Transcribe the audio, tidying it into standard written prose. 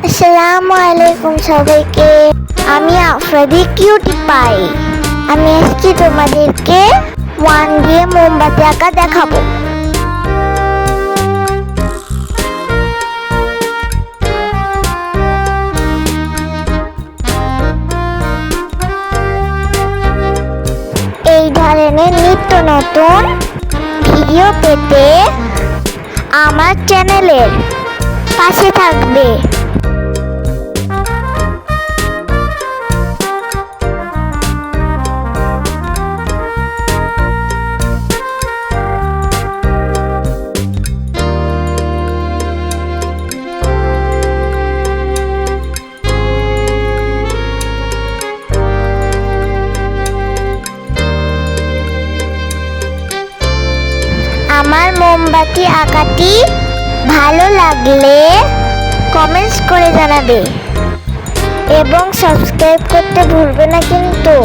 আসসালামু আলাইকুম সবাইকে। আমি আফ্রাদি কিউটি পাই। আমি আজকে তোমাদেরকে ওয়ান দিয়ে মোমবাতি আঁকা দেখাবো। এই ধরনের নিত্য নতুন ভিডিও পেতে আমার চ্যানেলের পাশে থাকবে। আমার মোমবাতি আঁকাটি ভালো লাগলে কমেন্টস করে জানাবে এবং সাবস্ক্রাইব করতে ভুলবে না কিন্তু।